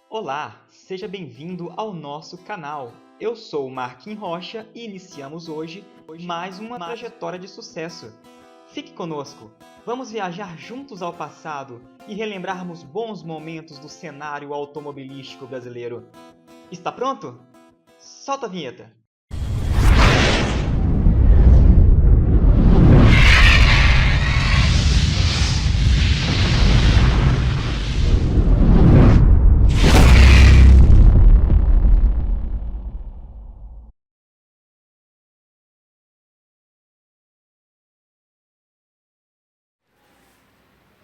Olá, seja bem-vindo ao nosso canal. Eu sou o Marquinhos Rocha e iniciamos hoje mais uma trajetória de sucesso. Fique conosco, vamos viajar juntos ao passado e relembrarmos bons momentos do cenário automobilístico brasileiro. Está pronto? Solta a vinheta!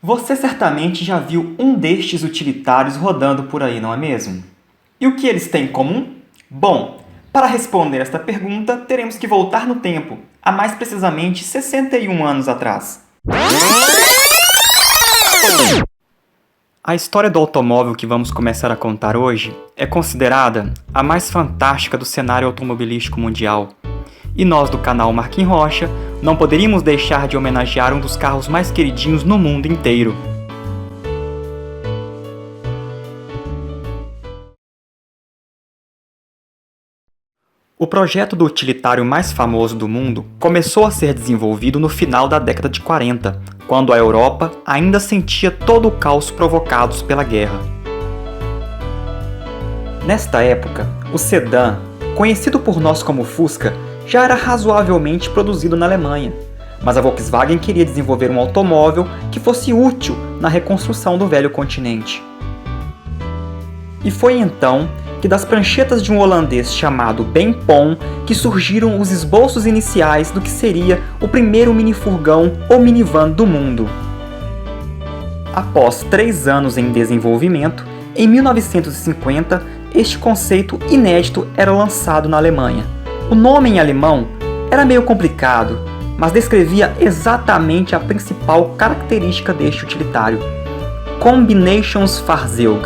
Você certamente já viu um destes utilitários rodando por aí, não é mesmo? E o que eles têm em comum? Bom, para responder esta pergunta, teremos que voltar no tempo, a mais precisamente 61 anos atrás. A história do automóvel que vamos começar a contar hoje é considerada a mais fantástica do cenário automobilístico mundial. E nós do canal Marquinhos Rocha não poderíamos deixar de homenagear um dos carros mais queridinhos no mundo inteiro. O projeto do utilitário mais famoso do mundo começou a ser desenvolvido no final da década de 40, quando a Europa ainda sentia todo o caos provocados pela guerra. Nesta época, o sedã, conhecido por nós como Fusca, já era razoavelmente produzido na Alemanha, mas a Volkswagen queria desenvolver um automóvel que fosse útil na reconstrução do velho continente. E foi então que das pranchetas de um holandês chamado Ben Pon que surgiram os esboços iniciais do que seria o primeiro minifurgão ou minivan do mundo. Após 3 anos em desenvolvimento, em 1950, este conceito inédito era lançado na Alemanha. O nome em alemão era meio complicado, mas descrevia exatamente a principal característica deste utilitário: Combinationsfahrzeug,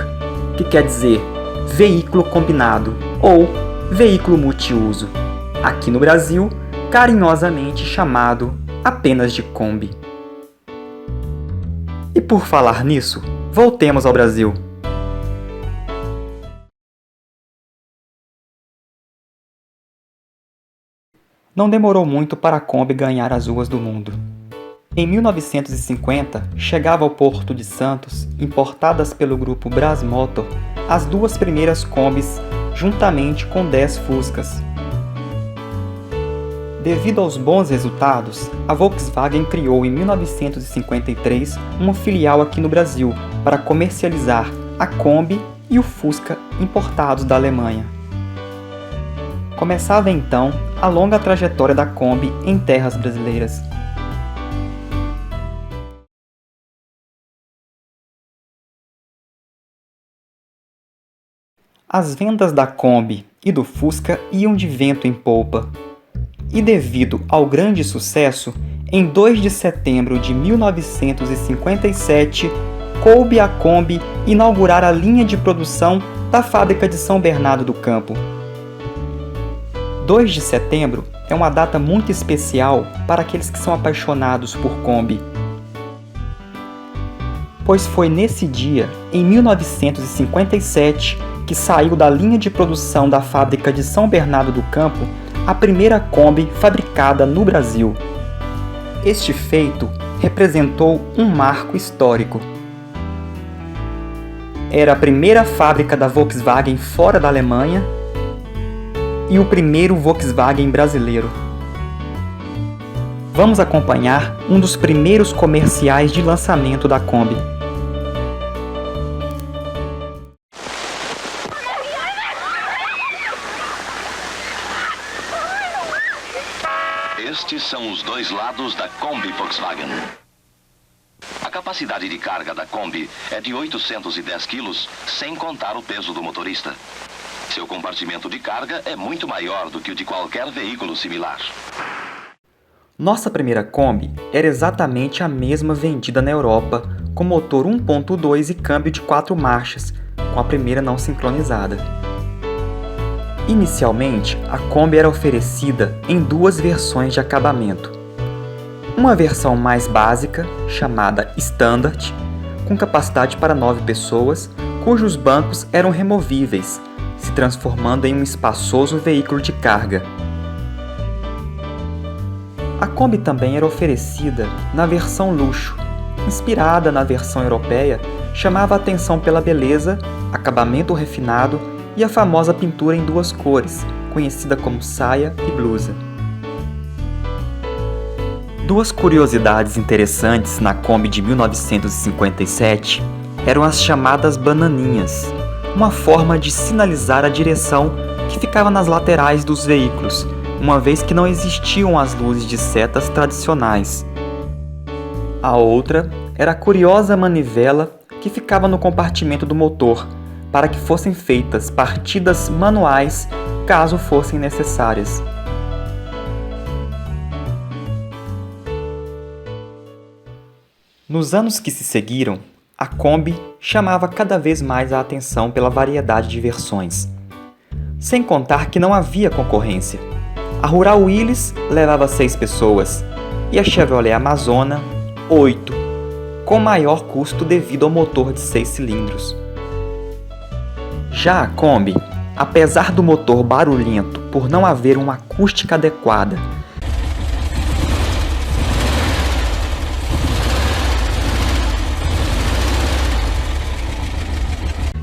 que quer dizer veículo combinado ou veículo multiuso, aqui no Brasil, carinhosamente chamado apenas de Kombi. E por falar nisso, voltemos ao Brasil. Não demorou muito para a Kombi ganhar as ruas do mundo. Em 1950, chegava ao Porto de Santos, importadas pelo grupo Brasmotor, as 2 primeiras Kombis, juntamente com 10 Fuscas. Devido aos bons resultados, a Volkswagen criou em 1953 uma filial aqui no Brasil para comercializar a Kombi e o Fusca importados da Alemanha. Começava então a longa trajetória da Kombi em terras brasileiras. As vendas da Kombi e do Fusca iam de vento em polpa. E devido ao grande sucesso, em 2 de setembro de 1957, coube à Kombi inaugurar a linha de produção da fábrica de São Bernardo do Campo. 2 de setembro é uma data muito especial para aqueles que são apaixonados por Kombi, pois foi nesse dia, em 1957, que saiu da linha de produção da fábrica de São Bernardo do Campo a primeira Kombi fabricada no Brasil. Este feito representou um marco histórico. Era a primeira fábrica da Volkswagen fora da Alemanha e o primeiro Volkswagen brasileiro. Vamos acompanhar um dos primeiros comerciais de lançamento da Kombi. Estes são os 2 lados da Kombi Volkswagen. A capacidade de carga da Kombi é de 810 quilos, sem contar o peso do motorista. Seu compartimento de carga é muito maior do que o de qualquer veículo similar. Nossa primeira Kombi era exatamente a mesma vendida na Europa, com motor 1.2 e câmbio de 4 marchas, com a primeira não sincronizada. Inicialmente, a Kombi era oferecida em 2 versões de acabamento. Uma versão mais básica, chamada Standard, com capacidade para 9 pessoas, cujos bancos eram removíveis, se transformando em um espaçoso veículo de carga. A Kombi também era oferecida na versão luxo, inspirada na versão europeia, chamava a atenção pela beleza, acabamento refinado e a famosa pintura em duas cores, conhecida como saia e blusa. Duas curiosidades interessantes na Kombi de 1957 eram as chamadas bananinhas, uma forma de sinalizar a direção que ficava nas laterais dos veículos, uma vez que não existiam as luzes de setas tradicionais. A outra era a curiosa manivela que ficava no compartimento do motor, para que fossem feitas partidas manuais caso fossem necessárias. Nos anos que se seguiram, a Kombi chamava cada vez mais a atenção pela variedade de versões. Sem contar que não havia concorrência. A Rural Willys levava 6 pessoas e a Chevrolet Amazona, 8, com maior custo devido ao motor de 6 cilindros. Já a Kombi, apesar do motor barulhento por não haver uma acústica adequada,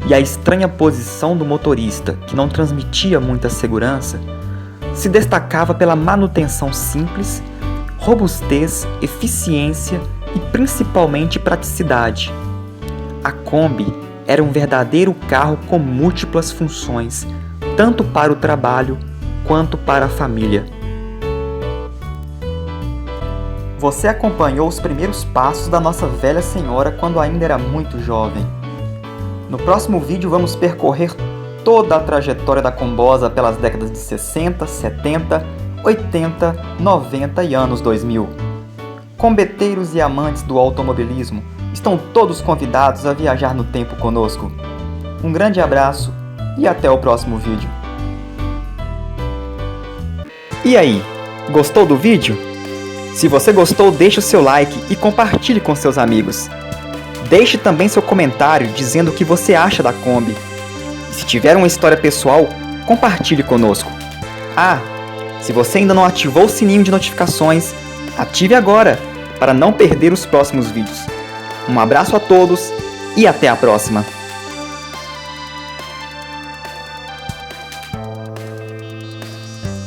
e a estranha posição do motorista, que não transmitia muita segurança, se destacava pela manutenção simples, robustez, eficiência e principalmente praticidade. A Kombi era um verdadeiro carro com múltiplas funções, tanto para o trabalho quanto para a família. Você acompanhou os primeiros passos da nossa velha senhora quando ainda era muito jovem. No próximo vídeo vamos percorrer toda a trajetória da Kombosa pelas décadas de 60, 70, 80, 90 e anos 2000. Combeteiros e amantes do automobilismo estão todos convidados a viajar no tempo conosco. Um grande abraço e até o próximo vídeo. E aí, gostou do vídeo? Se você gostou, deixe o seu like e compartilhe com seus amigos. Deixe também seu comentário dizendo o que você acha da Kombi. E se tiver uma história pessoal, compartilhe conosco. Ah, se você ainda não ativou o sininho de notificações, ative agora para não perder os próximos vídeos. Um abraço a todos e até a próxima!